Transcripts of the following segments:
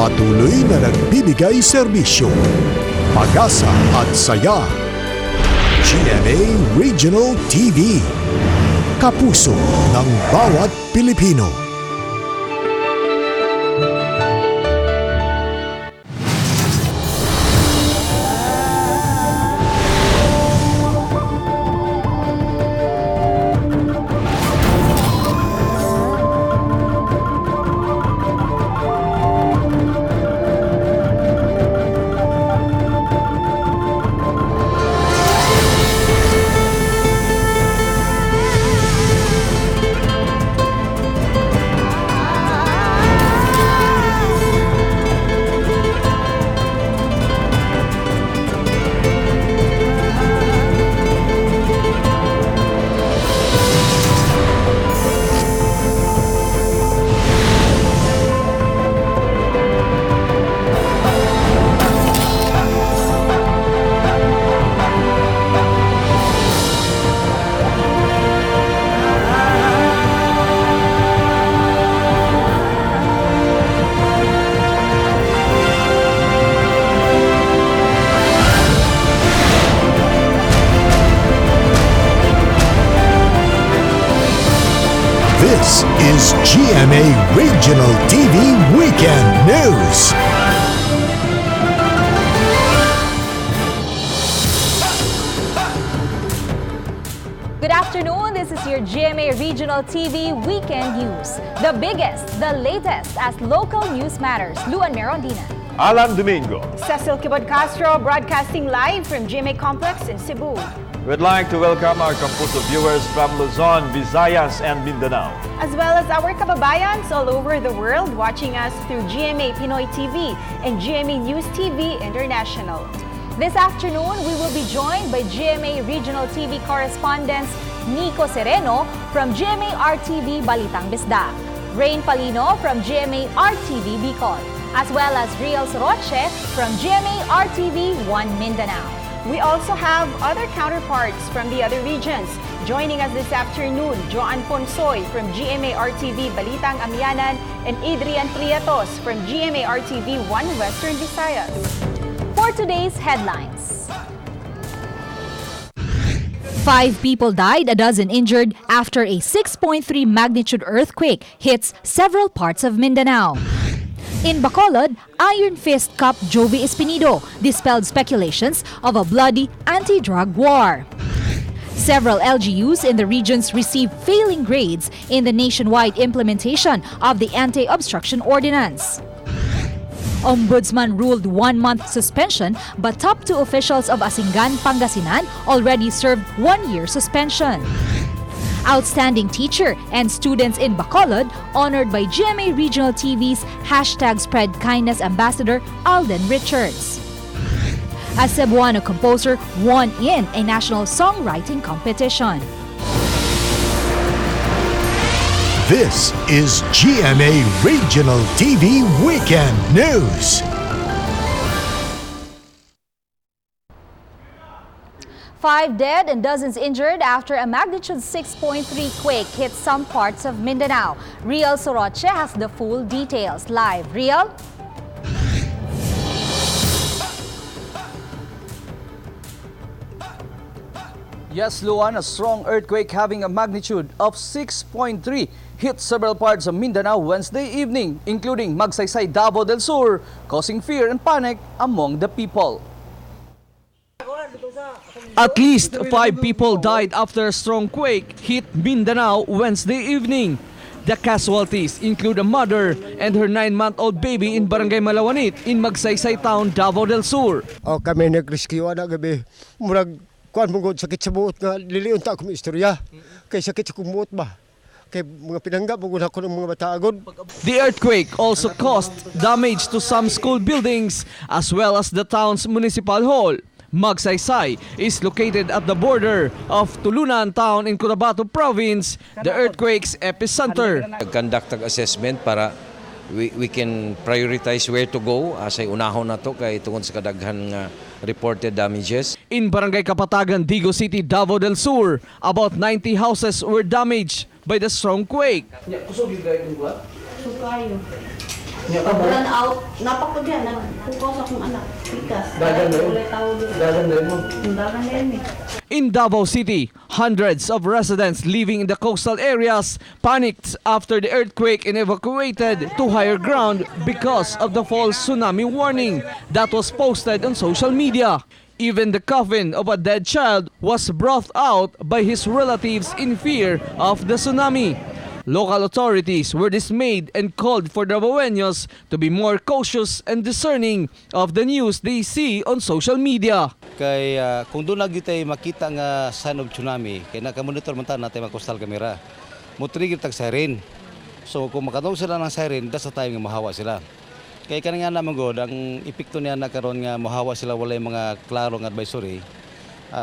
patuloy na nagbibigay serbisyo, pag-asa at saya. GMA Regional TV, kapuso ng bawat Pilipino. This is GMA Regional TV Weekend News. Good afternoon, this is your GMA Regional TV Weekend News. The biggest, the latest as local news matters. Luan Merondina. Alan Domingo. Cecil Kibod Castro broadcasting live from GMA Complex in Cebu. We'd like to welcome our Kampuso viewers from Luzon, Visayas, and Mindanao. As well as our kababayans all over the world watching us through GMA Pinoy TV and GMA News TV International. This afternoon, we will be joined by GMA Regional TV correspondents Nico Sereno from GMA RTV Balitang Bisda, Rain Palino from GMA RTV Bicol, as well as Riel Soroche from GMA RTV 1 Mindanao. We also have other counterparts from the other regions. Joining us this afternoon, Joan Ponsoy from GMA RTV Balitang Amianan and Adrian Prietos from GMA RTV 1 Western Visayas. For today's headlines. 5 people died, a dozen injured after a 6.3 magnitude earthquake hits several parts of Mindanao. In Bacolod, Iron Fist Cup Jovi Espinido dispelled speculations of a bloody anti-drug war. Several LGUs in the regions received failing grades in the nationwide implementation of the Anti-obstruction ordinance. Ombudsman ruled 1-month suspension, but top 2 officials of Asingan, Pangasinan already served 1-year suspension. Outstanding teacher and students in Bacolod honored by GMA Regional TV's #SpreadKindness Ambassador Alden Richards. A Cebuano composer won in a national songwriting competition. This is GMA Regional TV Weekend News. 5 dead and dozens injured after a magnitude 6.3 quake hit some parts of Mindanao. Riel Soroche has the full details. Live. Riel? Yes, Luan, a strong earthquake having a magnitude of 6.3 hit several parts of Mindanao Wednesday evening, including Magsaysay, Davao del Sur, causing fear and panic among the people. At least 5 people died after a strong quake hit Mindanao Wednesday evening. The casualties include a mother and her 9-month-old baby in Barangay Malawanit in Magsaysay Town, Davao del Sur. Kami nag-rescue na gabi. Murag kuan mong sakit sa buot nga liliun ta akong istorya. Kay sakit sa buot ba? Kay mga pinanggap mo ko ng mga bata agad. The earthquake also caused damage to some school buildings as well as the town's municipal hall. Magsaysay is located at the border of Tulunan Town in Cotabato Province, the earthquake's epicenter. Conduct assessment para we can prioritize where to go asay unahon na to kay tungod sa kadaghan nga reported damages. In Barangay Kapatagan, Digo City, Davao del Sur, about 90 houses were damaged by the strong quake. Run out, napakod yan, nagpukos akong anak, pikas. In Davao City, hundreds of residents living in the coastal areas panicked after the earthquake and evacuated to higher ground because of the false tsunami warning that was posted on social media. Even the coffin of a dead child was brought out by his relatives in fear of the tsunami. Local authorities were dismayed and called for Davaoeños to be more cautious and discerning of the news they see on social media. Kay kung doon lagi tayo makita nga sign of tsunami, kaya nakamonitor man tayo natin mga coastal camera, mo trigger tag siren. So kung makatawag sila ng siren, that's the time nga mahawa sila. Kaya kanina nga naman God, ang epekto niya na karon nga mahawa sila walay mga klarong advisory,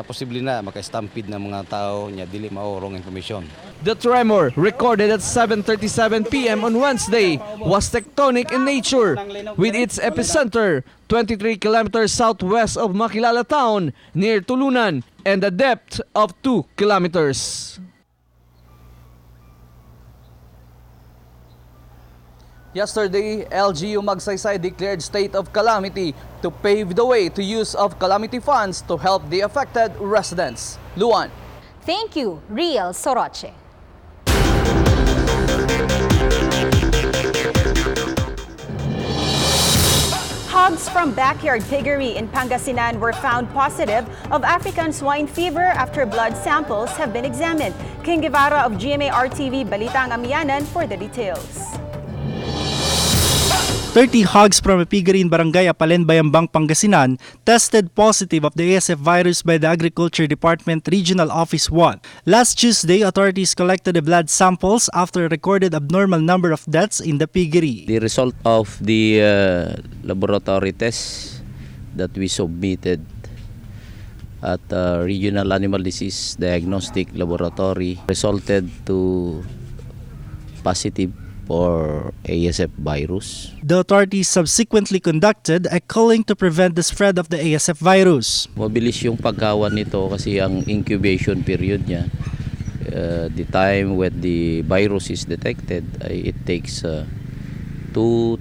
posible na maka-stampede ng mga tao nya dili mao wrong information. The tremor, recorded at 7:37 p.m. on Wednesday, was tectonic in nature, with its epicenter 23 kilometers southwest of Makilala town near Tulunan and a depth of 2 kilometers. Yesterday, LGU Magsaysay declared state of calamity to pave the way to use of calamity funds to help the affected residents. Luan. Thank you, Riel Soroche. Hogs from backyard piggery in Pangasinan were found positive of African swine fever after blood samples have been examined. King Guevara of GMA RTV Balitang Amianan for the details. 30 hogs from a piggery in Barangay Apalen, Bayambang, Pangasinan tested positive of the ASF virus by the Agriculture Department Regional Office 1. Last Tuesday, authorities collected the blood samples after a recorded abnormal number of deaths in the piggery. The result of the laboratory tests that we submitted at Regional Animal Disease Diagnostic Laboratory resulted to positive for ASF virus. The authorities subsequently conducted a culling to prevent the spread of the ASF virus. Mabilis yung pagkawan nito kasi ang incubation period niya, the time when the virus is detected, it takes 2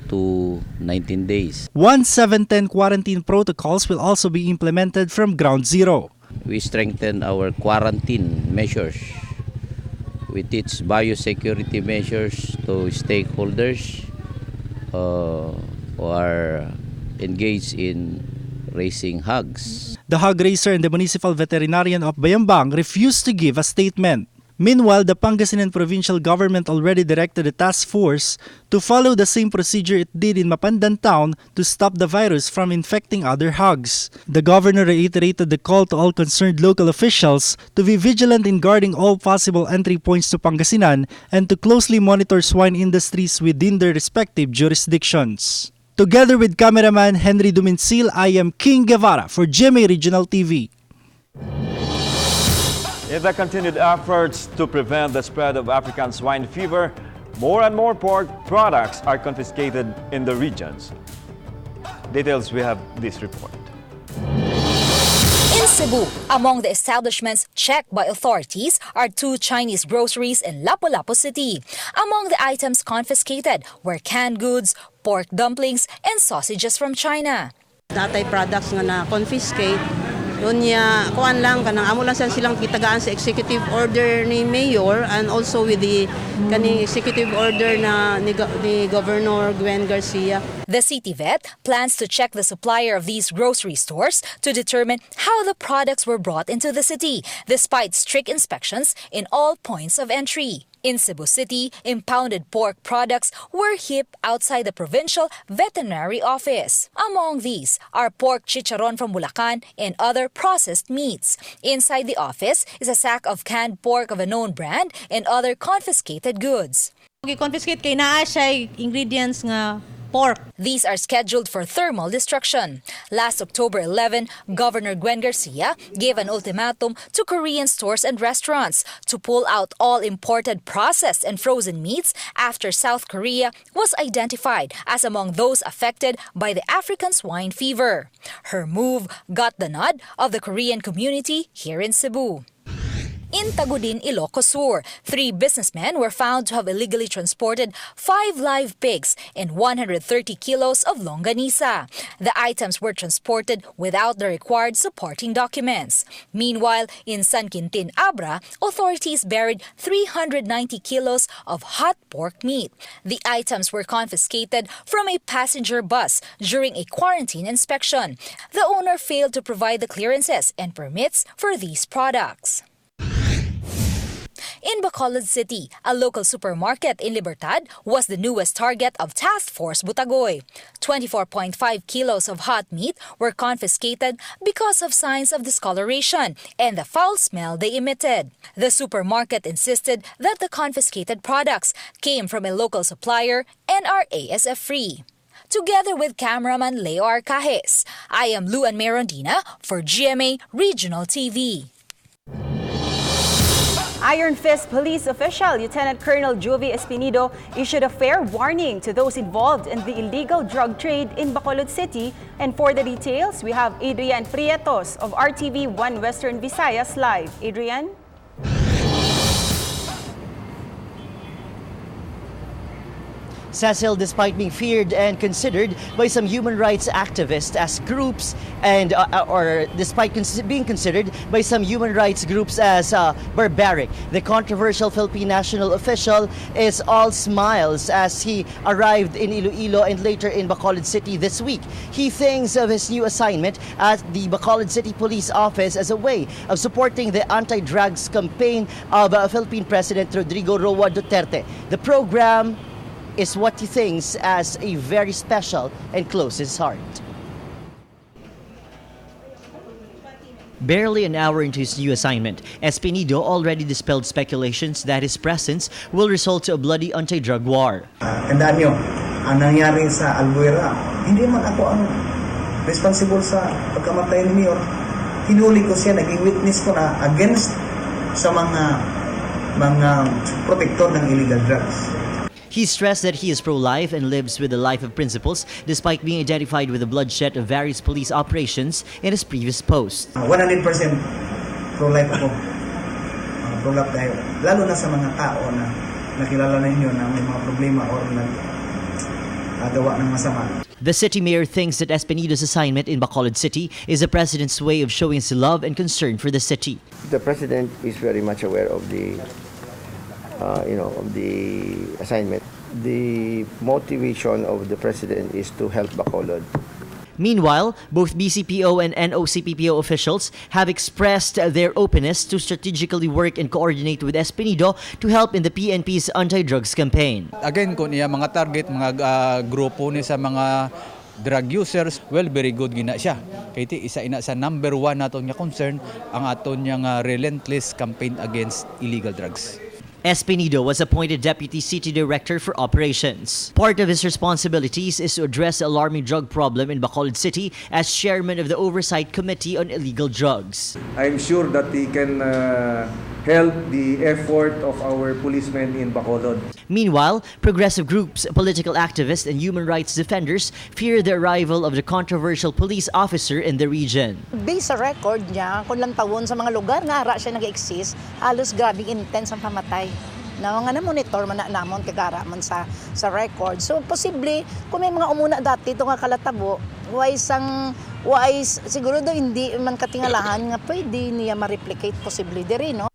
to 19 days. 710 quarantine protocols will also be implemented from ground zero. We strengthen our quarantine measures with its biosecurity measures to stakeholders who are engaged in raising hogs. The hog raiser and the municipal veterinarian of Bayambang refused to give a statement. Meanwhile, the Pangasinan provincial government already directed a task force to follow the same procedure it did in Mapandan town to stop the virus from infecting other hogs. The governor reiterated the call to all concerned local officials to be vigilant in guarding all possible entry points to Pangasinan and to closely monitor swine industries within their respective jurisdictions. Together with cameraman Henry Duminsil, I am King Guevara for GMA Regional TV. In the continued efforts to prevent the spread of African swine fever, more and more pork products are confiscated in the regions. Details, we have this report. In Cebu, among the establishments checked by authorities are 2 Chinese groceries in Lapu-Lapu City. Among the items confiscated were canned goods, pork dumplings, and sausages from China. Datay products nga na-confiscate, doon niya, kuan lang, kanang amo lang silang kitagaan sa executive order ni Mayor and also with the kaning executive order na ni Governor Gwen Garcia. The city vet plans to check the supplier of these grocery stores to determine how the products were brought into the city, despite strict inspections in all points of entry. In Cebu City, impounded pork products were heaped outside the provincial veterinary office. Among these are pork chicharon from Bulacan and other processed meats. Inside the office is a sack of canned pork of a known brand and other confiscated goods. Confiscate kay naa siya ingredients nga pork. These are scheduled for thermal destruction. Last October 11, Governor Gwen Garcia gave an ultimatum to Korean stores and restaurants to pull out all imported processed and frozen meats after South Korea was identified as among those affected by the African swine fever. Her move got the nod of the Korean community here in Cebu. In Tagudin, Ilocos Sur, 3 businessmen were found to have illegally transported 5 live pigs and 130 kilos of longanisa. The items were transported without the required supporting documents. Meanwhile, in San Quintin, Abra, authorities buried 390 kilos of hot pork meat. The items were confiscated from a passenger bus during a quarantine inspection. The owner failed to provide the clearances and permits for these products. In Bacolod City, a local supermarket in Libertad was the newest target of Task Force Butagoy. 24.5 kilos of hot meat were confiscated because of signs of discoloration and the foul smell they emitted. The supermarket insisted that the confiscated products came from a local supplier and are ASF-free. Together with cameraman Leo Arcajes, I am Luan Merondina for GMA Regional TV. Iron Fist Police official Lieutenant Colonel Jovi Espinido issued a fair warning to those involved in the illegal drug trade in Bacolod City. And for the details, we have Adrian Prietos of RTV 1 Western Visayas live. Adrian? Cecil, despite being feared and considered by some human rights activists as groups and despite being considered by some human rights groups as barbaric, the controversial Philippine national official is all smiles as he arrived in Iloilo and later in Bacolod City this week. He thinks of his new assignment at the Bacolod City Police Office as a way of supporting the anti-drugs campaign of Philippine President Rodrigo Roa Duterte. The program is what he thinks as a very special and close to his heart. Barely an hour into his new assignment, Espinido already dispelled speculations that his presence will result to a bloody anti-drug war. Tandaan nyo, ang nangyari sa Albuera, hindi man ako ang responsible sa pagkamatay ni Mayor. Hinuli ko siya, naging witness ko na against sa mga protector ng illegal drugs. He stressed that he is pro-life and lives with a life of principles despite being identified with the bloodshed of various police operations in his previous post. 100% pro-life ako. Pro-life tayo. Lalo na sa mga tao na nakilala ninyo na may mga problema o nagawa ng masama. The city mayor thinks that Espinido's assignment in Bacolod City is the president's way of showing his love and concern for the city. The president is very much aware of the of the assignment. The motivation of the president is to help Bacolod. Meanwhile, both BCPO and NOCPPO officials have expressed their openness to strategically work and coordinate with Espinido to help in the PNP's anti-drugs campaign. Again, kung niya mga target, mga grupo ni sa mga drug users, well, very good gina siya. Kaya isa ina sa number 1 naton niya concern ang aton niyang relentless campaign against illegal drugs. Espinido was appointed Deputy City Director for Operations. Part of his responsibilities is to address the alarming drug problem in Bacolod City as chairman of the Oversight Committee on Illegal Drugs. I'm sure that he can help the effort of our policemen in Bacolod. Meanwhile, progressive groups, political activists, and human rights defenders fear the arrival of the controversial police officer in the region. Based sa record niya, kung lang tawon sa mga lugar nga ara siya nag-exist, halos grabing intense ang pamatay. Na nga na-monitor man na namon kagara man sa record. So posible kung may mga umuna dati ito nga kalatabo, wise siguro do hindi man katingalahan nga pwede niya ma-replicate posible diri, no?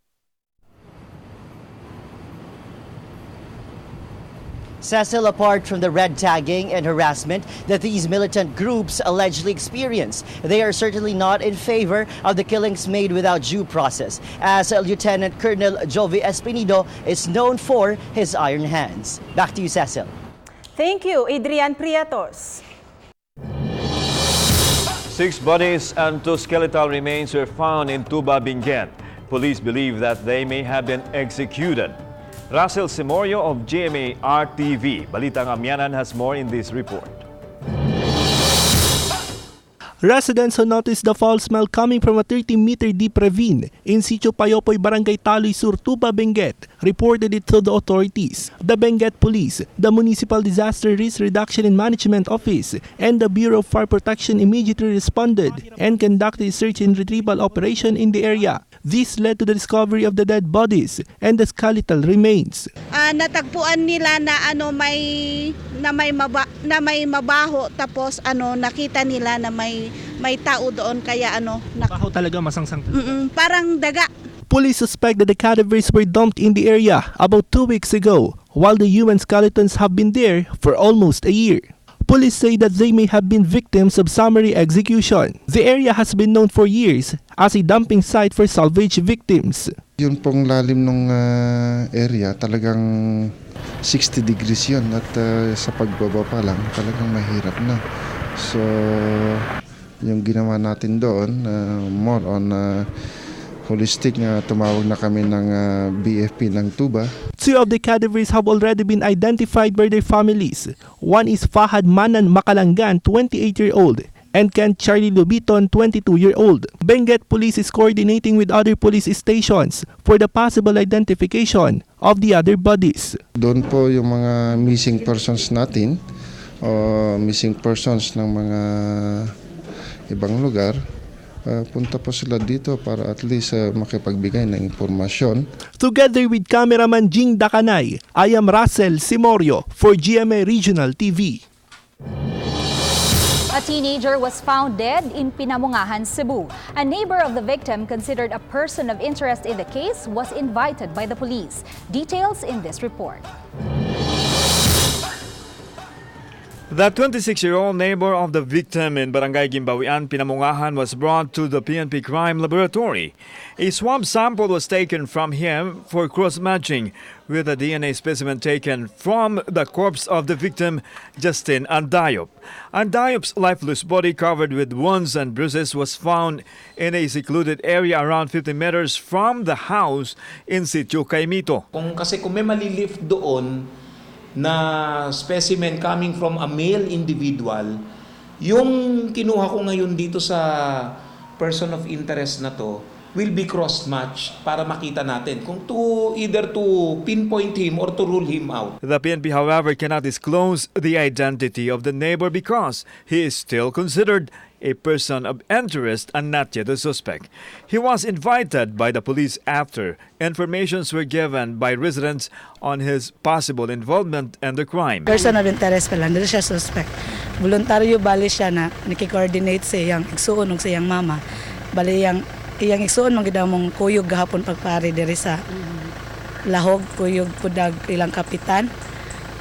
Cecil, apart from the red tagging and harassment that these militant groups allegedly experience, they are certainly not in favor of the killings made without due process, as Lieutenant Colonel Jovi Espinido is known for his iron hands. Back to you, Cecil. Thank you, Adrian Prietos. 6 bodies and 2 skeletal remains were found in Tuba, Benguet. Police believe that they may have been executed. Russell Simorio of GMA RTV Balitang Amyanan has more in this report. Residents who noticed the foul smell coming from a 30-meter deep ravine in Sitio Payopoy, Barangay Taloy Sur, Tuba, Benguet reported it to the authorities. The Benguet Police, the Municipal Disaster Risk Reduction and Management Office, and the Bureau of Fire Protection immediately responded and conducted a search and retrieval operation in the area. This led to the discovery of the dead bodies and the skeletal remains. Natagpuan nila na may mabaho, tapos nakita nila na may tao doon, kaya Baho talaga, masangsang. parang daga. Police suspect that the cadavers were dumped in the area about 2 weeks ago, while the human skeletons have been there for almost a year. Police say that they may have been victims of summary execution. The area has been known for years as a dumping site for salvage victims. Yun pong lalim ng area, talagang 60 degrees yun at sa pagbaba pa lang talagang mahirap na. So yung ginawa natin doon, more on holistic, tumawag na kami ng BFP ng Tuba. 2 of the cadavers have already been identified by their families. One is Fahad Manan Makalangan, 28-year-old, and Ken Charlie Lubiton, 22-year-old. Benguet Police is coordinating with other police stations for the possible identification of the other bodies. Doon po yung mga missing persons natin o missing persons ng mga ibang lugar. Punta po sila dito para at least makipagbigay ng impormasyon. Together with cameraman Jing Dakanay, I am Russell Simorio for GMA Regional TV. A teenager was found dead in Pinamungahan, Cebu. A neighbor of the victim, considered a person of interest in the case, was invited by the police. Details in this report. The 26-year-old neighbor of the victim in Barangay Gimbawian, Pinamungahan, was brought to the PNP Crime Laboratory. A swab sample was taken from him for cross-matching with a DNA specimen taken from the corpse of the victim, Justin Andayop. Andayop's lifeless body, covered with wounds and bruises, was found in a secluded area around 50 meters from the house in Sitio Caimito. Kung may malilift doon na specimen coming from a male individual, yung kinuha ko ngayon dito sa person of interest na to will be cross-matched para makita natin kung either to pinpoint him or to rule him out. The PNP, however, cannot disclose the identity of the neighbor because he is still considered a person of interest and not yet a suspect. He was invited by the police after informations were given by residents on his possible involvement in the crime. Person of interest pa lang, hindi siya suspect. Voluntaryo bali siya na nakikoordinate sa iyang igsuon ug sa iyang mama. Bali iyang igsuon man gid mong kuyog gahapon pagpari diri sa lahog, kuyog pudag ilang kapitan.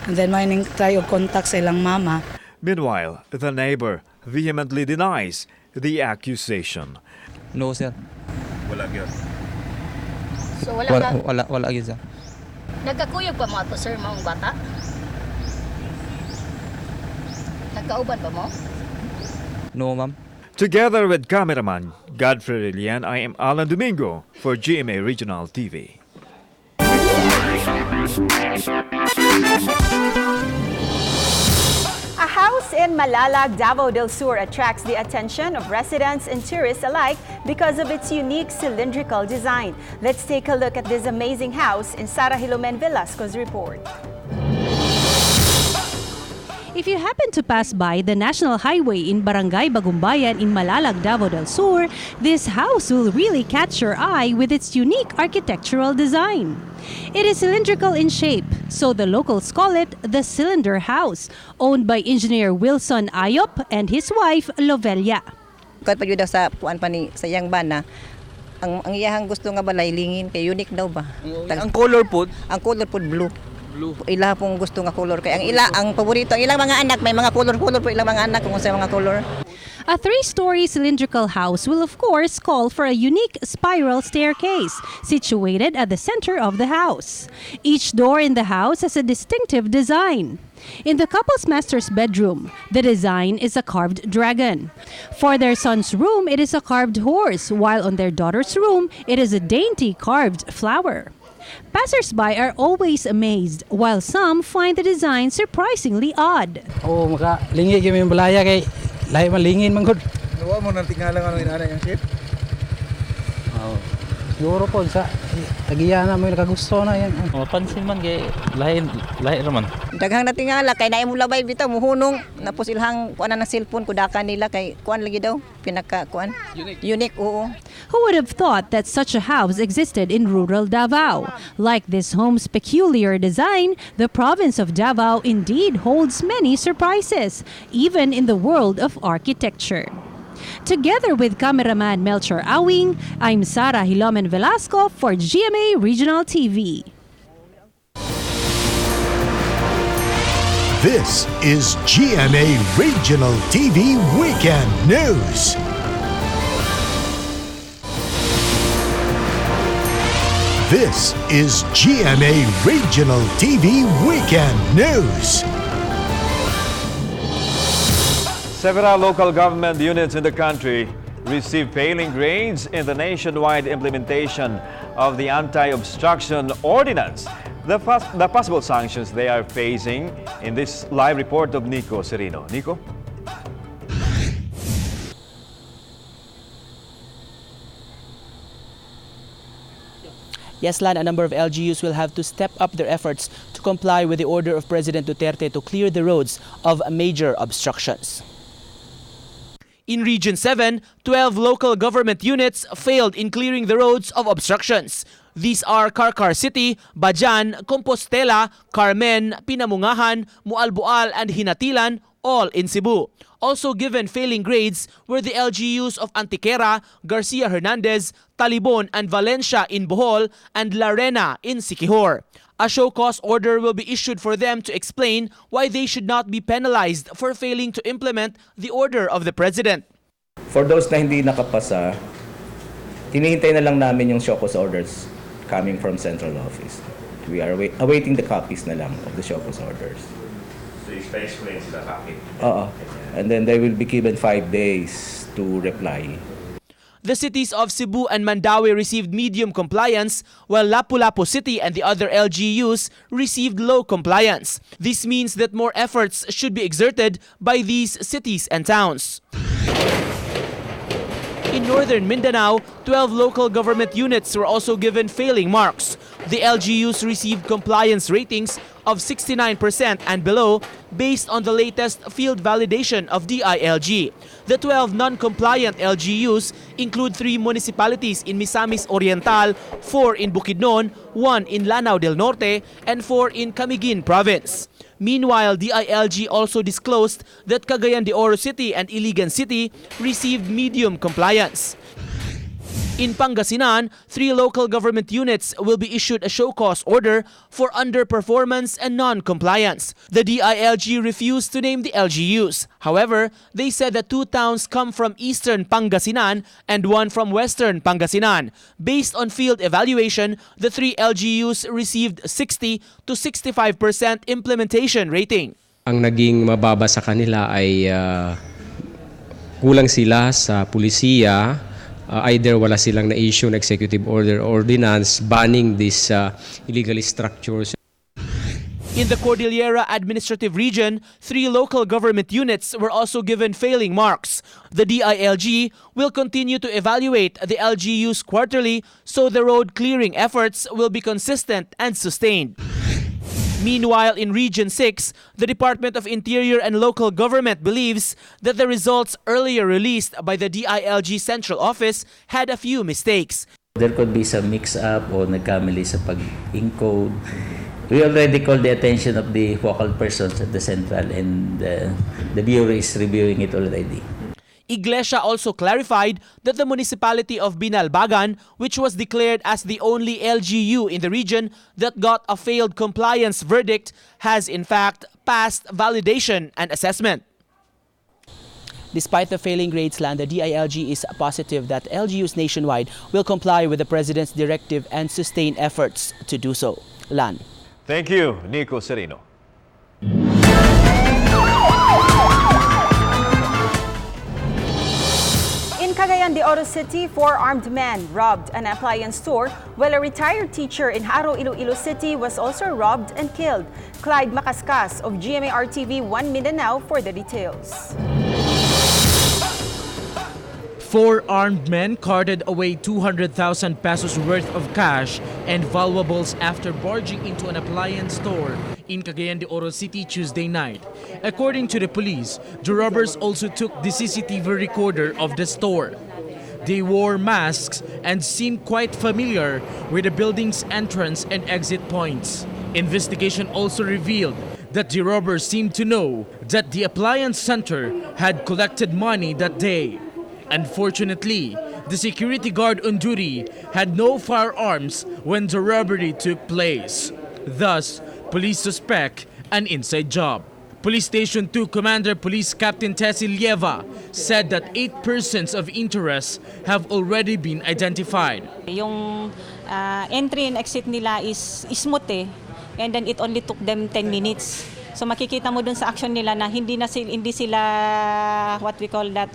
And then mining try og contact sa ilang mama. Meanwhile, the neighbor vehemently denies the accusation. No, sir. Wala gyud. So wala gyud, sir. Nagkakuyog pa mo ato, sir, maong bata? Nagkauban ba mo? No, ma'am. Together with cameraman Godfrey Relian, I am Alan Domingo for GMA Regional TV. A house in Malalag, Davao del Sur attracts the attention of residents and tourists alike because of its unique cylindrical design. Let's take a look at this amazing house in Sara Hilomen Velasco's report. If you happen to pass by the National Highway in Barangay Bagumbayan in Malalag, Davao del Sur, this house will really catch your eye with its unique architectural design. It is cylindrical in shape, so the locals call it the Cylinder House, owned by engineer Wilson Ayop and his wife Lovelia. Kahit pa yun sa puan pa ni sa yang bana, ang iyahang gusto nga balay lingin kay unique daw ba? Ang color po? Ang color po blue. Ila pong gusto nga color kay ang paborito ang ilang mga anak may mga color po ilang mga anak kung sa mga color. A 3-story cylindrical house will of course call for a unique spiral staircase situated at the center of the house. Each door in the house has a distinctive design. In the couple's master's bedroom, the design is a carved dragon. For their son's room, it is a carved horse, while on their daughter's room, it is a dainty carved flower. Passers-by are always amazed, while some find the design surprisingly odd. Oh, maka lingi kami yung balaya kay lahi malingin man gud. Nawa mo nang tingala nga ng inana yung ship? Siguro po sa tagiya na mo kagusto na yan. Mapansin man kay lahi raman. Daghang natingala kay naay mo labay bitaw muhunong napos ilhang kuan ng cellphone kudakan nila kay kuan lagi daw pinaka kuan. Unique oo. Who would have thought that such a house existed in rural Davao? Like this home's peculiar design, the province of Davao indeed holds many surprises, even in the world of architecture. Together with cameraman Melchor Awing, I'm Sara Hilomen Velasco for GMA Regional TV. This is GMA Regional TV Weekend News. This is GMA Regional TV Weekend News. Several local government units in the country received failing grades in the nationwide implementation of the Anti-obstruction ordinance. The possible sanctions they are facing in this live report of Nico Serino. Nico? Yes, Lan, a number of LGUs will have to step up their efforts to comply with the order of President Duterte to clear the roads of major obstructions. In Region 7, 12 local government units failed in clearing the roads of obstructions. These are Carcar City, Bajan, Compostela, Carmen, Pinamungahan, Mualboal, and Hinatilan, all in Cebu. Also given failing grades were the LGUs of Antiquera, Garcia Hernandez, Talibon, and Valencia in Bohol, and Larena in Siquijor. A show cause order will be issued for them to explain why they should not be penalized for failing to implement the order of the President. For those na hindi nakapasa, hinihintay na lang namin yung show cause orders coming from Central Office. We are awaiting the copies na lang of the show cause orders. So explain sila bakit? And then they will be given 5 days to reply. The cities of Cebu and Mandaue received medium compliance, while Lapu-Lapu City and the other LGUs received low compliance. This means that more efforts should be exerted by these cities and towns. In northern Mindanao, 12 local government units were also given failing marks. The LGUs received compliance ratings of 69% and below based on the latest field validation of DILG. The 12 non-compliant LGUs include 3 municipalities in Misamis Oriental, 4 in Bukidnon, 1 in Lanao del Norte, and 4 in Camiguin Province. Meanwhile, DILG also disclosed that Cagayan de Oro City and Iligan City received medium compliance. In Pangasinan, 3 local government units will be issued a show cause order for underperformance and non-compliance. The DILG refused to name the LGUs. However, they said that 2 towns come from eastern Pangasinan and 1 from western Pangasinan. Based on field evaluation, the 3 LGUs received 60 to 65% implementation rating. Ang naging mababa sa kanila ay kulang sila sa pulisiya. Either wala silang na-issue na executive order ordinance banning these illegal structures. In the Cordillera Administrative Region, 3 local government units were also given failing marks. The DILG will continue to evaluate the LGUs quarterly so the road clearing efforts will be consistent and sustained. Meanwhile, in Region 6, the Department of Interior and Local Government believes that the results earlier released by the DILG Central Office had a few mistakes. There could be some mix-up o nagkamali sa pag-encode. We already called the attention of the focal persons at the Central and the Bureau is reviewing it already. Iglesia also clarified that the municipality of Binalbagan, which was declared as the only LGU in the region that got a failed compliance verdict, has in fact passed validation and assessment. Despite the failing grades, Lan, the DILG is positive that LGUs nationwide will comply with the President's directive and sustain efforts to do so. Lan. Thank you, Nico Serino. In Cagayan de Oro City, 4 armed men robbed an appliance store, while a retired teacher in Haro, Iloilo City was also robbed and killed. Clyde Macascas of GMA RTV 1 Mindanao for the details. 4 armed men carted away 200,000 pesos worth of cash and valuables after barging into an appliance store in Cagayan de Oro City Tuesday night. According to the police, the robbers also took the CCTV recorder of the store. They wore masks and seemed quite familiar with the building's entrance and exit points. Investigation also revealed that the robbers seemed to know that the appliance center had collected money that day. Unfortunately, the security guard on duty had no firearms when the robbery took place. Thus, police suspect an inside job. Police Station 2 Commander Police Captain Tessie Lieva said that 8 persons of interest have already been identified. Yung entry and exit nila is smooth and then it only took them 10 minutes. So makikita mo dun sa action nila na hindi sila what we call that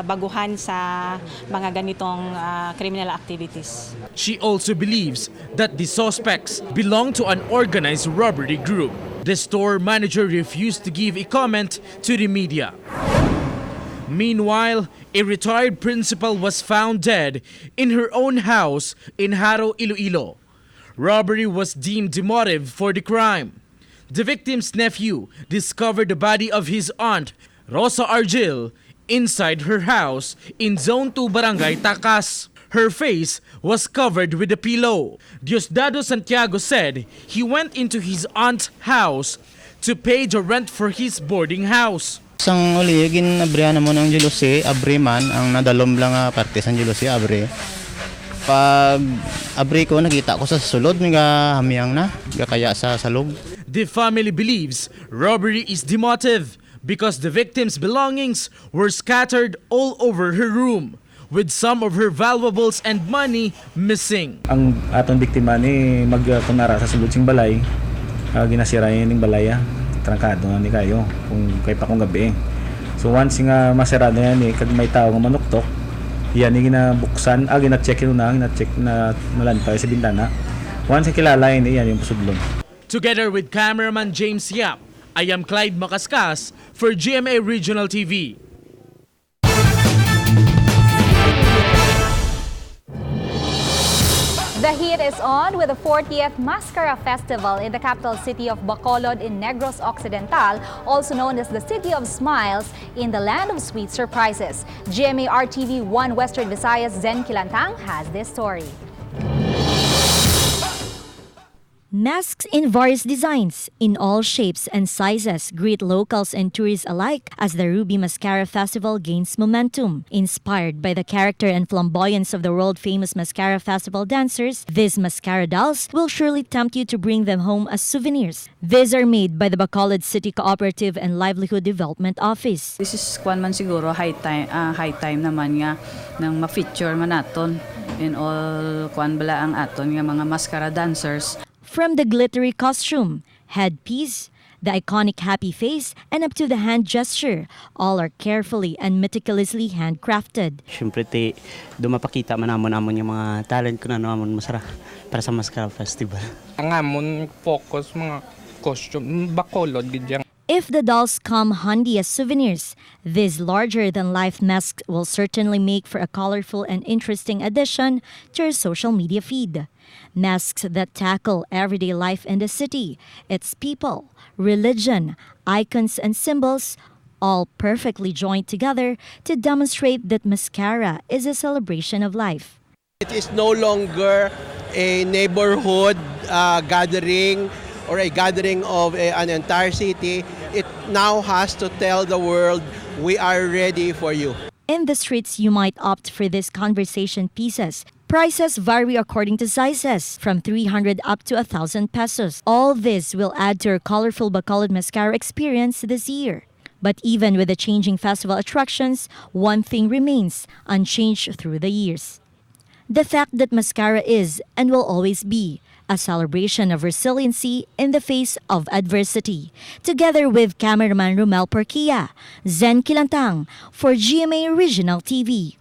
baguhan sa mga ganitong criminal activities. She also believes that the suspects belong to an organized robbery group. The store manager refused to give a comment to the media. Meanwhile, a retired principal was found dead in her own house in Haro, Iloilo. Robbery was deemed the motive for the crime. The victim's nephew discovered the body of his aunt, Rosa Argil, inside her house in Zone 2 Barangay Takas. Her face was covered with a pillow. Diosdado Santiago said he went into his aunt's house to pay the rent for his boarding house. Sang uli, ginabrihan mo ng jealousy, abre man, ang nadalom lang parte sa jealousy, abre. Pag abre ko, nakita ko sa sulod, nga hamiyang na, kaya sa salog. The family believes robbery is the motive because the victim's belongings were scattered all over her room, with some of her valuables and money missing. Ang atong biktima ni magkunara sa sulod sing balay, ginasirayan ning balaya, trangkado nga ni kayo kung kay pa kung gabi. So once nga masira na yan kag may tao nga manuktok, yan ginabuksan, gina-check na malantay sa bintana. Once kilala yan yung pasudlong. Together with cameraman James Yap, I am Clyde Makaskas for GMA Regional TV. The heat is on with the 40th Masskara Festival in the capital city of Bacolod in Negros Occidental, also known as the City of Smiles in the land of sweet surprises. GMA RTV 1 Western Visayas Zen Kilantang has this story. Masks in various designs, in all shapes and sizes, greet locals and tourists alike as the Ruby Masskara Festival gains momentum. Inspired by the character and flamboyance of the world-famous Masskara Festival dancers, these mascara dolls will surely tempt you to bring them home as souvenirs. These are made by the Bacolod City Cooperative and Livelihood Development Office. This is kwan man siguro high time naman nga nang ma-feature man naton in all kwan bala ang aton nga mga mascara dancers. From the glittery costume, headpiece, the iconic happy face, and up to the hand gesture, all are carefully and meticulously handcrafted. Siyempre, dumapakita man namon yung mga talent ko na namon masara para sa Masskara Festival. Ang amon focus mga costume, Bacolod, gidyang. If the dolls come handy as souvenirs, these larger-than-life masks will certainly make for a colorful and interesting addition to your social media feed. Masks that tackle everyday life in the city, its people, religion, icons, and symbols, all perfectly joined together to demonstrate that Masskara is a celebration of life. It is no longer a neighborhood gathering or a gathering of an entire city. It now has to tell the world, we are ready for you. In the streets, you might opt for these conversation pieces. Prices vary according to sizes, from 300 up to 1,000 pesos. All this will add to your colorful Bacolod Masskara experience this year. But even with the changing festival attractions, one thing remains unchanged through the years. The fact that Masskara is and will always be a celebration of resiliency in the face of adversity. Together with cameraman Romel Porquia, Zen Kilantang for GMA Regional TV.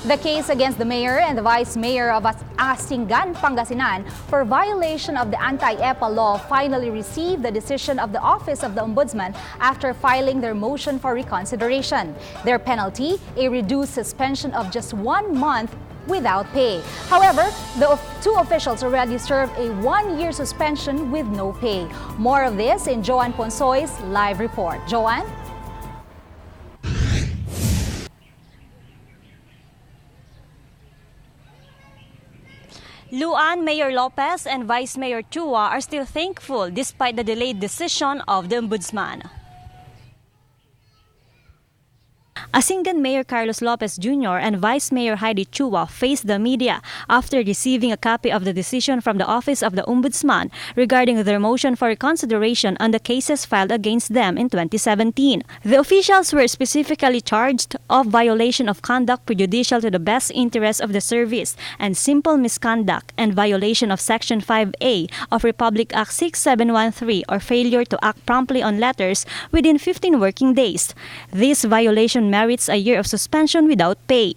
The case against the mayor and the vice mayor of Asingan, Pangasinan for violation of the anti-EPA law finally received the decision of the Office of the Ombudsman after filing their motion for reconsideration. Their penalty, a reduced suspension of just 1 month without pay. However, the two officials already served a 1-year suspension with no pay. More of this in Joanne Ponsoy's live report. Joanne? Luan, Mayor Lopez and Vice Mayor Chua are still thankful despite the delayed decision of the Ombudsman. Asingan Mayor Carlos Lopez Jr. and Vice Mayor Heidi Chua faced the media after receiving a copy of the decision from the Office of the Ombudsman regarding their motion for reconsideration on the cases filed against them in 2017. The officials were specifically charged of violation of conduct prejudicial to the best interest of the service and simple misconduct and violation of Section 5A of Republic Act 6713 or failure to act promptly on letters within 15 working days. This violation merits a year of suspension without pay.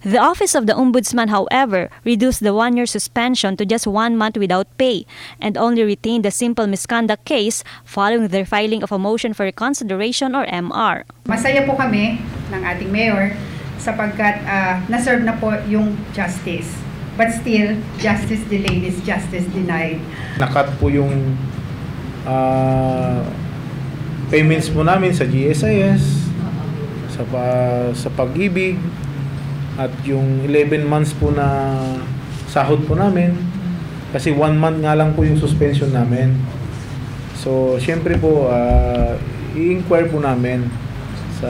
The Office of the Ombudsman, however, reduced the 1-year suspension to just 1 month without pay and only retained the simple misconduct case following their filing of a motion for reconsideration or MR. Masaya po kami ng ating mayor sapagkat na-serve na po yung justice. But still, justice delayed is justice denied. Nakat po yung payments po namin sa GSIS, sa pag-ibig, at yung 11 months po na sahod po namin kasi 1 month nga lang po yung suspension namin. So syempre po i-inquire po namin sa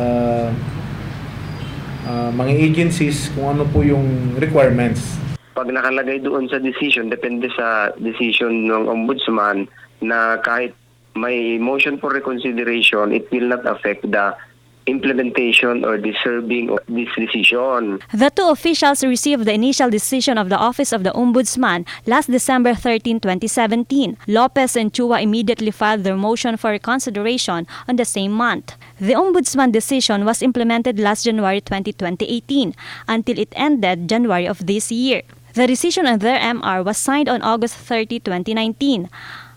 mga agencies kung ano po yung requirements. Pag nakalagay doon sa decision, depende sa decision ng ombudsman na kahit may motion for reconsideration, it will not affect the implementation or the serving of this decision. The two officials received the initial decision of the Office of the Ombudsman last December 13, 2017. Lopez and Chua immediately filed their motion for reconsideration on the same month. The Ombudsman decision was implemented last January 2018 until it ended January of this year. The decision on their MR was signed on August 30, 2019.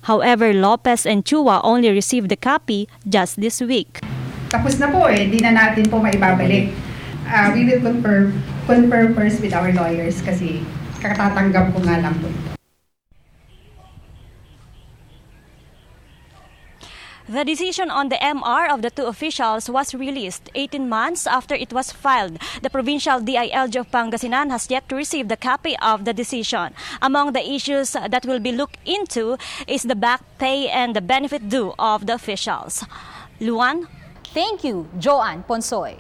However, Lopez and Chua only received the copy just this week. Tapos na po di na natin po maibabalik. We will confirm first with our lawyers kasi katatanggap ko nga lang po ito. The decision on the MR of the two officials was released 18 months after it was filed. The provincial DILG of Pangasinan has yet to receive the copy of the decision. Among the issues that will be looked into is the back pay and the benefit due of the officials. Luan? Thank you, Joanne Ponsoy.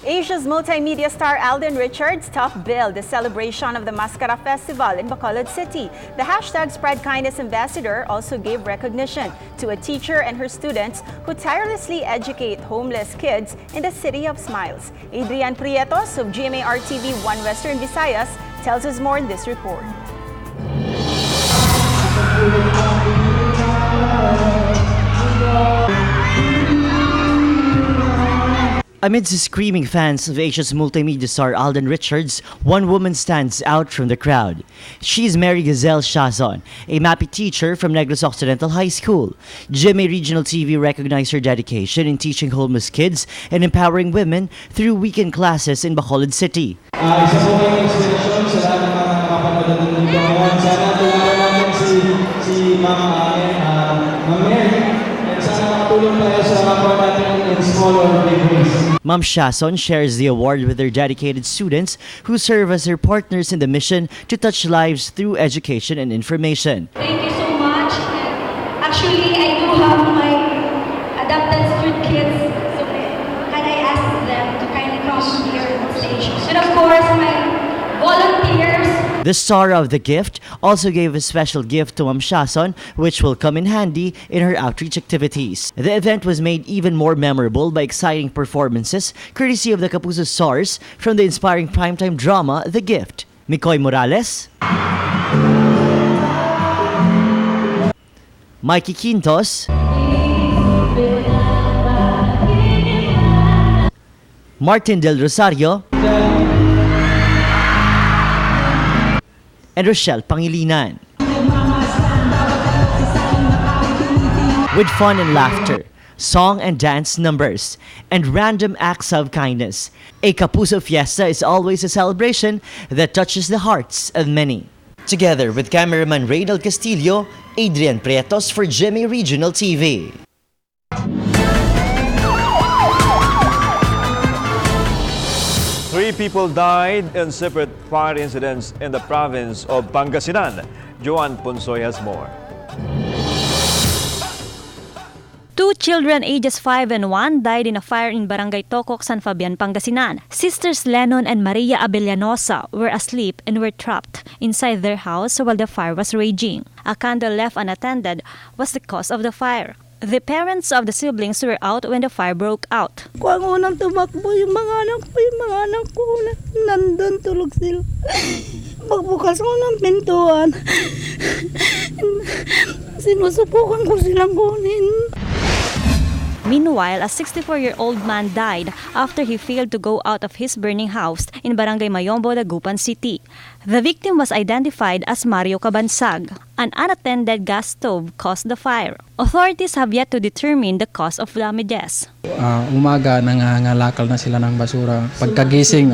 Asia's multimedia star Alden Richards topped bill the celebration of the Masskara Festival in Bacolod City. The hashtag Spread Kindness ambassador also gave recognition to a teacher and her students who tirelessly educate homeless kids in the City of Smiles. Adrian Prietos of GMA RTV 1 Western Visayas tells us more in this report. Amidst the screaming fans of Asia's multimedia star Alden Richards, one woman stands out from the crowd. She is Mary Gazelle Shazon, a MAPI teacher from Negros Occidental High School. GMA Regional TV recognized her dedication in teaching homeless kids and empowering women through weekend classes in Bacolod City. Isa po kayong inspirasyon sa lahat ng mga nakapanood natin dito ngayon. Sana tulungan natin si Ma'am Mary. And sana makatulong tayo sa kapwa natin in small or big ways. Ma'am Shazon shares the award with her dedicated students who serve as her partners in the mission to touch lives through education and information. Thank you so much. Actually, I do have my adopted street kids, so can I ask them to kindly come here on stage? And of course, my volunteers. The star of the gift also gave a special gift to Ma'am Shazon, which will come in handy in her outreach activities. The event was made even more memorable by exciting performances courtesy of the Kapuso Stars from the inspiring primetime drama The Gift. Mikoy Morales, Mikey Quintos, Martin Del Rosario, and Rochelle Pangilinan. With fun and laughter, song and dance numbers, and random acts of kindness, a Kapuso Fiesta is always a celebration that touches the hearts of many. Together with cameraman Reynald Castillo, Adrian Prietos for GMA Regional TV. Three people died in separate fire incidents in the province of Pangasinan. Joan Ponsoy has more. 2 children ages 5 and 1 died in a fire in Barangay Tocok, San Fabian, Pangasinan. Sisters Lennon and Maria Abellanosa were asleep and were trapped inside their house while the fire was raging. A candle left unattended was the cause of the fire. The parents of the siblings were out when the fire broke out. Kung unang tumakbo yung mga anak ko, nandun tulog sila. Pagbukas ko ng pintuan, sinusubukan ko silang kunin. Meanwhile, a 64-year-old man died after he failed to go out of his burning house in Barangay Mayombo, Dagupan City. The victim was identified as Mario Cabansag. An unattended gas stove caused the fire. Authorities have yet to determine the cause of damages. Umaga, nangangalakal na sila ng basura. Pagkagising,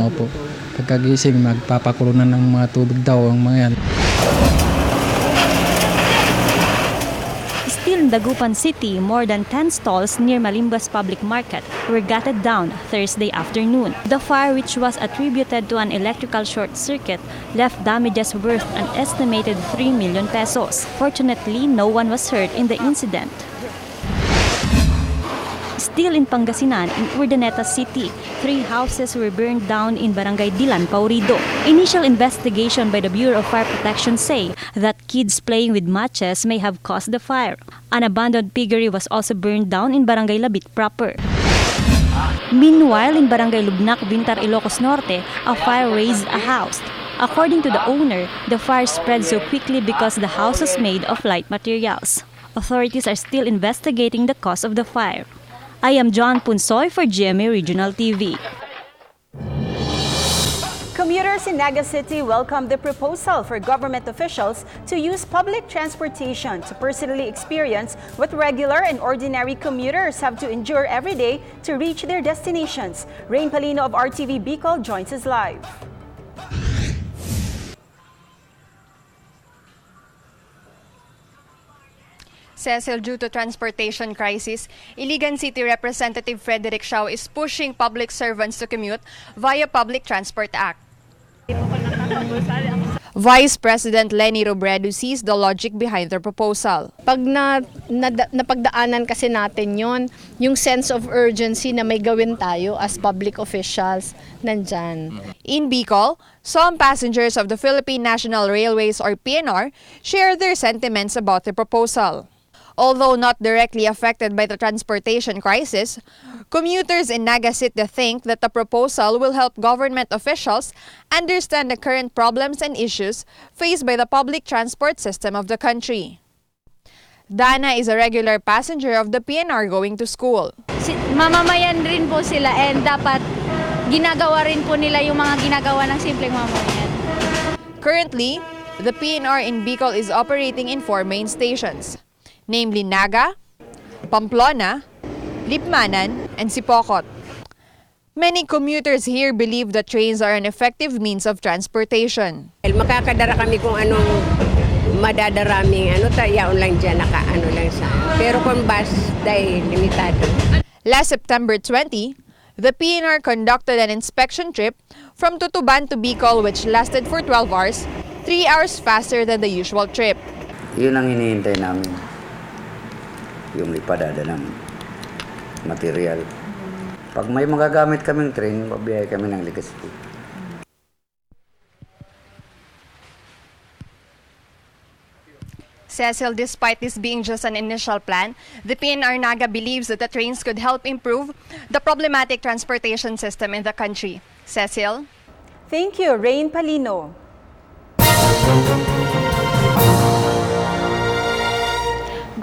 magpapakulunan ng mga tubig daw ang mga yan. Still in Dagupan City, more than 10 stalls near Malimbas Public Market were gutted down Thursday afternoon. The fire, which was attributed to an electrical short circuit, left damages worth an estimated 3 million pesos. Fortunately, no one was hurt in the incident. Still in Pangasinan, in Urdaneta City, 3 houses were burned down in Barangay Dilan, Paurido. Initial investigation by the Bureau of Fire Protection say that kids playing with matches may have caused the fire. An abandoned piggery was also burned down in Barangay Labit proper. Meanwhile, in Barangay Lubnak, Bintar, Ilocos Norte, a fire razed a house. According to the owner, the fire spread so quickly because the house was made of light materials. Authorities are still investigating the cause of the fire. I am John Punsoy for GMA Regional TV. Commuters in Naga City welcomed the proposal for government officials to use public transportation to personally experience what regular and ordinary commuters have to endure every day to reach their destinations. Rain Palino of RTV Bicol joins us live. Cecil, due to transportation crisis, Iligan City Representative Frederick Shaw is pushing public servants to commute via Public Transport Act. Vice President Lenny Robredo sees the logic behind the proposal. Pag napagdaanan kasi natin yung sense of urgency na may gawin tayo as public officials, nandyan. In Bicol, some passengers of the Philippine National Railways or PNR share their sentiments about the proposal. Although not directly affected by the transportation crisis, commuters in Naga City think that the proposal will help government officials understand the current problems and issues faced by the public transport system of the country. Dana is a regular passenger of the PNR going to school. Mamamayan rin po sila and dapat ginagawa rin po nila yung mga ginagawa ng simpleng mamamayan. Currently, the PNR in Bicol is operating in 4 main stations, namely Naga, Pamplona, Lipmanan, and Sipocot. Many commuters here believe that trains are an effective means of transportation. Makakadara kami kung anong madadaraming yaon lang dyan, lang sa. Pero kung bus, dahil limitado. Last September 20, the PNR conducted an inspection trip from Tutuban to Bicol which lasted for 12 hours, 3 hours faster than the usual trip. Yun ang hinihintay namin. Yung ipadada ng material. Pag may magagamit kaming train, babiyay kami ng Legazpi. Cecil, despite this being just an initial plan, the PNR Naga believes that the trains could help improve the problematic transportation system in the country. Cecil? Thank you, Rain Palino.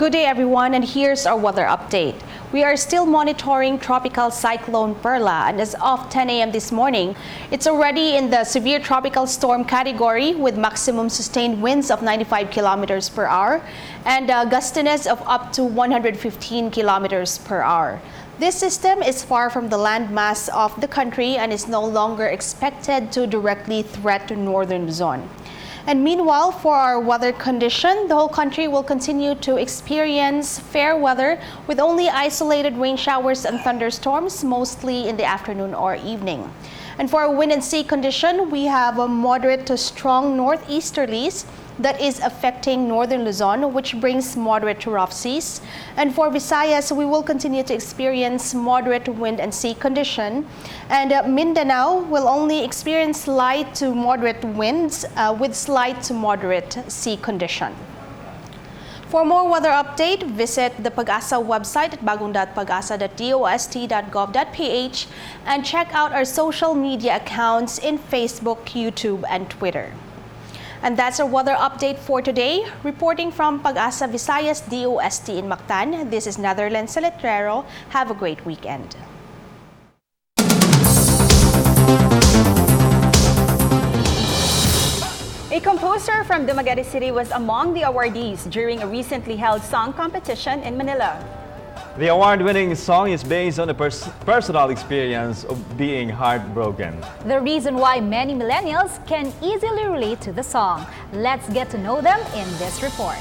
Good day, everyone, and here's our weather update. We are still monitoring Tropical Cyclone Perla, and as of 10 a.m. this morning, it's already in the severe tropical storm category with maximum sustained winds of 95 kilometers per hour and a gustiness of up to 115 kilometers per hour. This system is far from the landmass of the country and is no longer expected to directly threaten northern Luzon. And meanwhile, for our weather condition, the whole country will continue to experience fair weather with only isolated rain showers and thunderstorms, mostly in the afternoon or evening. And for our wind and sea condition, we have a moderate to strong northeasterlies that is affecting northern Luzon, which brings moderate to rough seas. And for Visayas, we will continue to experience moderate wind and sea condition. And Mindanao will only experience light to moderate winds with slight to moderate sea condition. For more weather update, visit the Pag-asa website at bagong.pagasa.dost.gov.ph and check out our social media accounts in Facebook, YouTube, and Twitter. And that's our weather update for today. Reporting from Pag-asa Visayas DOST in Mactan, this is Netherlands Letrero. Have a great weekend. A composer from Dumaguete City was among the awardees during a recently held song competition in Manila. The award-winning song is based on a personal experience of being heartbroken. The reason why many millennials can easily relate to the song. Let's get to know them in this report.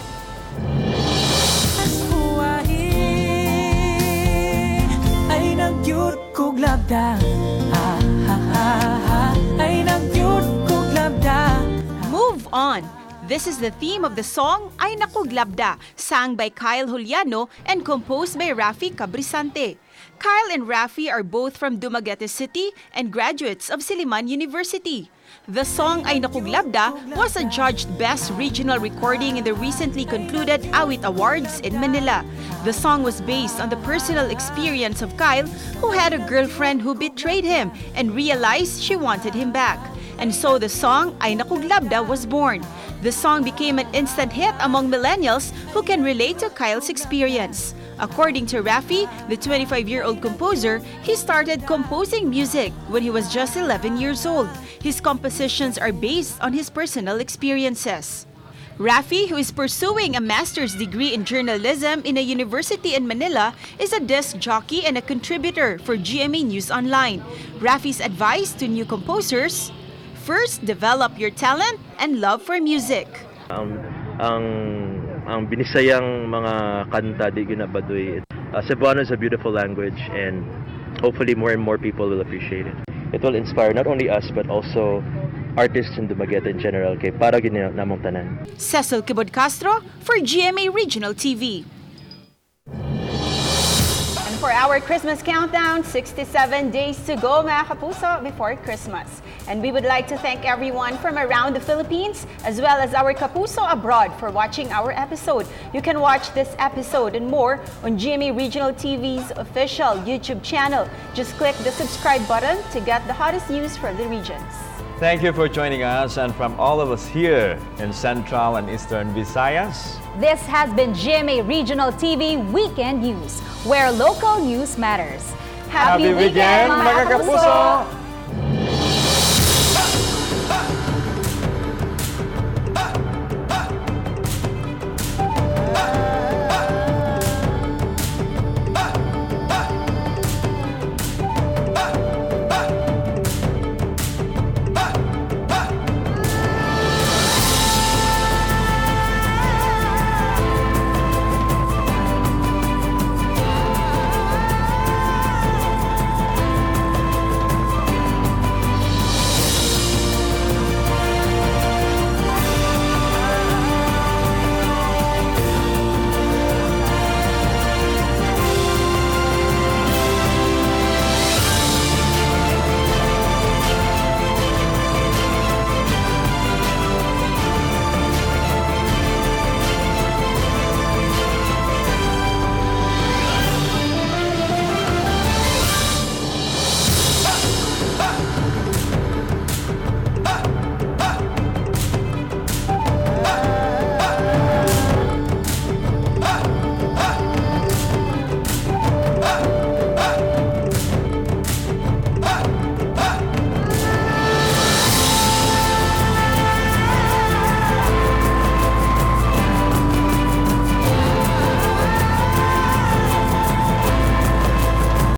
Move on. This is the theme of the song Ay Nakuglabda, sang by Kyle Juliano and composed by Rafi Cabrisante. Kyle and Rafi are both from Dumaguete City and graduates of Silliman University. The song Ay Nakuglabda was adjudged Best Regional Recording in the recently concluded Awit Awards in Manila. The song was based on the personal experience of Kyle, who had a girlfriend who betrayed him and realized she wanted him back. And so the song Ay Nakuglabda was born. The song became an instant hit among millennials who can relate to Kyle's experience. According to Rafi, the 25-year-old composer, he started composing music when he was just 11 years old. His compositions are based on his personal experiences. Rafi, who is pursuing a master's degree in journalism in a university in Manila, is a disc jockey and a contributor for GMA News Online. Rafi's advice to new composers: first, develop your talent and love for music. Ang binisayang mga kanta di ginabaduy. Cebuano is a beautiful language and hopefully more and more people will appreciate it. It will inspire not only us but also artists in Dumaguete in general kay para gini namong tanan. Cecil Kibod Castro for GMA Regional TV. For our Christmas countdown, 67 days to go mga kapuso before Christmas. And we would like to thank everyone from around the Philippines as well as our kapuso abroad for watching our episode. You can watch this episode and more on GMA Regional TV's official YouTube channel. Just click the subscribe button to get the hottest news from the regions. Thank you for joining us, and from all of us here in Central and Eastern Visayas, this has been GMA Regional TV Weekend News, where local news matters. Happy weekend, mga kapuso!